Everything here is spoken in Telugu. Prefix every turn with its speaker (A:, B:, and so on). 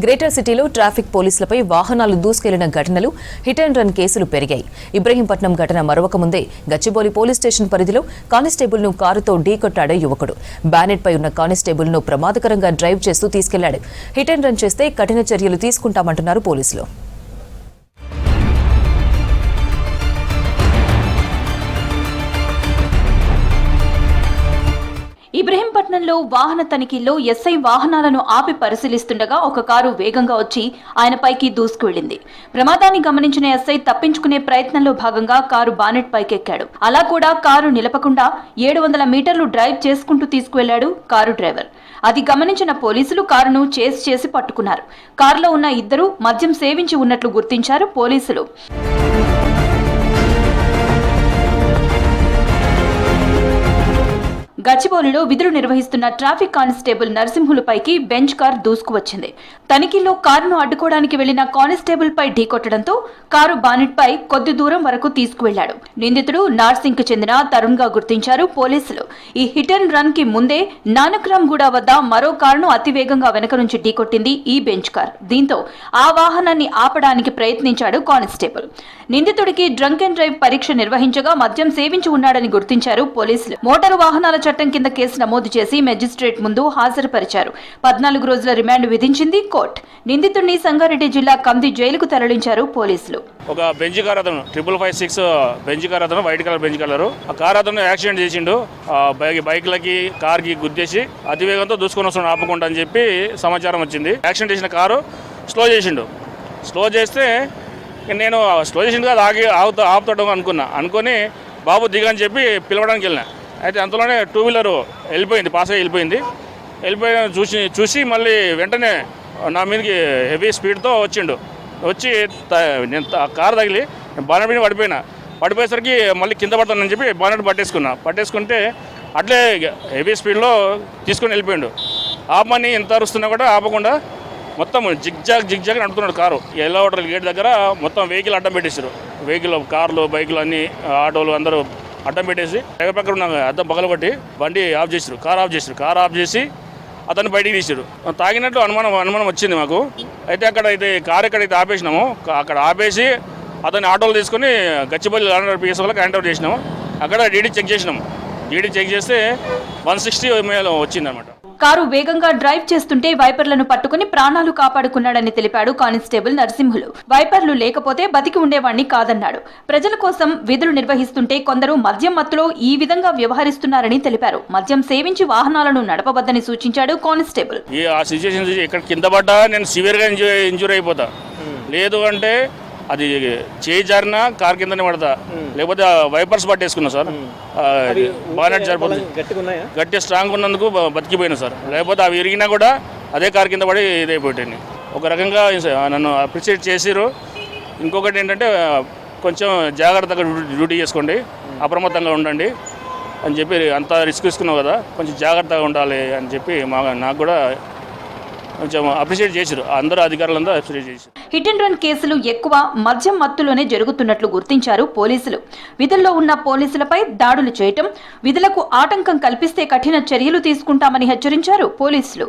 A: గ్రేటర్ సిటీలో ట్రాఫిక్ పోలీసులపై వాహనాలు దూసుకెళ్లిన ఘటనలు, హిట్ అండ్ రన్ కేసులు పెరిగాయి. ఇబ్రహీంపట్నం ఘటన మరొక ముందే గచ్చిబౌలి పోలీస్ స్టేషన్ పరిధిలో కానిస్టేబుల్ ను కారుతో ఢీకొట్టాడు యువకుడు. బ్యానెట్ పై ఉన్న కానిస్టేబుల్ ను ప్రమాదకరంగా డ్రైవ్ చేస్తూ తీసుకెళ్లాడు. హిట్ అండ్ రన్ చేస్తే కఠిన చర్యలు తీసుకుంటామంటున్నారు పోలీసులు.
B: ఇబ్రహీంపట్నంలో వాహన తనిఖీల్లో ఎస్ఐ వాహనాలను ఆపి పరిశీలిస్తుండగా ఒక కారు వేగంగా వచ్చి ఆయనపైకి దూసుకువెళ్లింది. ప్రమాదాన్ని గమనించిన ఎస్ఐ తప్పించుకునే ప్రయత్నంలో భాగంగా కారు బానెట్ పైకెక్కాడు. అలా కూడా కారు నిలపకుండా 700 మీటర్లు డ్రైవ్ చేసుకుంటూ తీసుకువెళ్లాడు కారు డ్రైవర్. అది గమనించిన పోలీసులు కారును చేస్ చేసి పట్టుకున్నారు. కారులో ఉన్న ఇద్దరు మద్యం సేవించి ఉన్నట్లు గుర్తించారు పోలీసులు. గచ్చిబౌలిలో విధులు నిర్వహిస్తున్న ట్రాఫిక్ కానిస్టేబుల్ నరసింహులపైకి బెంచ్ కార్ దూసుకువచ్చింది. తనిఖీల్లో కారును అడ్డుకోవడానికి వెళ్లిన కానిస్టేబుల్ పై ఢీకొట్టడంతో కారు బానెట్ పై కొద్ది దూరం వరకు తీసుకువెళ్లాడు. నిందితుడు నార్సింగ్ కు చెందిన తరుణ్ గా గుర్తించారు పోలీసులు. ఈ హిట్ అండ్ రన్ కి ముందే నానక్రామ్గూడ వద్ద మరో కారును అతివేగంగా వెనక నుంచి ఢీకొట్టింది ఈ బెంచ్ కార్. దీంతో ఆ వాహనాన్ని ఆపడానికి ప్రయత్నించాడు కానిస్టేబుల్. నిందితుడికి డ్రంక్ అండ్ డ్రైవ్ పరీక్ష నిర్వహించగా మద్యం సేవించి ఉన్నాడని గుర్తించారు పోలీసులు. మోటారు వాహనాల చట్టం కింద కేసు నమోదు చేసి మెజిస్ట్రేట్ ముందు హాజరుపరిచారు. 14 రోజుల రిమాండ్ విధించింది కోర్టు. నిందితుడిని సంగారెడ్డి జిల్లా కంది జైలుకు తరలించారు పోలీసులు.
C: ఒక బెంచ్ కార్ అతను 5556 బెంచ్ కార్ అతను, వైట్ కలర్ బెంచ్ కలర్. ఆ కార్ అతను యాక్సిడెంట్ చేసిండు. బైక్లకి కార్ కి గుద్దేసి అతివేగంతో దూసుకొని వస్తున్నాడు ఆపకుండా అని చెప్పి సమాచారం వచ్చింది. యాక్సిడెంట్ చేసిన కారు స్లో చేసిండు. స్లో చేస్తే నేను స్లో చేసిండు కదా ఆపుతాడు అనుకొని బాబు దిగని చెప్పి పిలవడానికి వెళ్ళినా. అయితే అంతలోనే 2 వీలర్ వెళ్ళిపోయింది, పాస్ అయ్యి వెళ్ళిపోయిన చూసి మళ్ళీ వెంటనే నా మీదకి హెవీ స్పీడ్తో వచ్చిండు. వచ్చి నేను కారు తగిలి బానెట్ మీద పడిపోయేసరికి మళ్ళీ కింద పడతానని చెప్పి బానెట్ పట్టేసుకుంటే అట్లే హెవీ స్పీడ్లో తీసుకొని వెళ్ళిపోయిండు. ఆపమని ఎంత అరుస్తున్నా కూడా ఆపకుండా మొత్తం జిగ్జాగ్ నడుపుతున్నాడు కారు. ఎల్లో వాటర్ గేట్ దగ్గర మొత్తం వెహికల్ అడ్డం పెట్టేశారు. వెహికల్, కార్లు, బైకులు అన్నీ, ఆటోలు అందరూ అడ్డం పెట్టేసి దగ్గర పక్కన ఉన్న అద్దం పగలగొట్టి బండి ఆఫ్ చేశారు. కార్ ఆఫ్ చేసి అతన్ని బయటికి తీశారు. తాగినట్టు అనుమానం వచ్చింది మాకు. అయితే కారు ఎక్కడైతే ఆపేసినామో అక్కడ ఆపేసి అతన్ని ఆటోలు తీసుకొని గచ్చిబౌలి పిఎస్ వాళ్ళకి హ్యాండ్ ఓవర్ చేసినాము. అక్కడ డీడీ చెక్ చేసినాము. డీడీ చెక్ చేస్తే 160 ml వచ్చిందన్నమాట.
B: కారు వేగంగా డ్రైవ్ చేస్తుంటే వైపర్లను పట్టుకుని ప్రాణాలు కాపాడుకున్నాడని తెలిపాడు కానిస్టేబుల్ నరసింహులు. వైపర్లు లేకపోతే బతికి ఉండేవాణ్ణి కాదన్నాడు. ప్రజల కోసం విధులు నిర్వహిస్తుంటే కొందరు మద్యం మత్తులో ఈ విధంగా వ్యవహరిస్తున్నారని తెలిపారు. మద్యం సేవించి వాహనాలను నడపవద్దని సూచించాడు కానిస్టేబుల్.
C: ఆ సిచ్యువేషన్ ఇక్కడ కింద పడ్డా నేను సివియర్గా ఇంజూరీ అయిపోతా. లేదు అంటే అది చేయి జారినా కార్ కిందనే పడతా, లేకపోతే వైపర్స్ పట్టేసుకున్నా సార్. బానెట్ సరిపోతుంది, గట్టి స్ట్రాంగ్ ఉన్నందుకు బతికిపోయినా సార్. లేకపోతే అవి ఇరిగినా కూడా అదే కార్ కింద పడి ఇదైపోయాయి. ఒక రకంగా నన్ను అప్రిషియేట్ చేసిరు. ఇంకొకటి ఏంటంటే కొంచెం జాగ్రత్తగా డ్యూటీ చేసుకోండి, అప్రమత్తంగా ఉండండి అని చెప్పి, అంత రిస్క్ తీసుకున్నావు కదా కొంచెం జాగ్రత్తగా ఉండాలి అని చెప్పి నాకు కూడా కొంచెం అప్రిషియేట్ చేశారు. అందరూ అధికారులందరూ అప్రిషియేట్ చేశారు.
B: హిట్ అండ్ రన్ కేసులు ఎక్కువ మద్యం మత్తులోనే జరుగుతున్నట్లు గుర్తించారు పోలీసులు. విధుల్లో ఉన్న పోలీసులపై దాడులు చేయటం, విధులకు ఆటంకం కల్పిస్తే కఠిన చర్యలు తీసుకుంటామని హెచ్చరించారు పోలీసులు.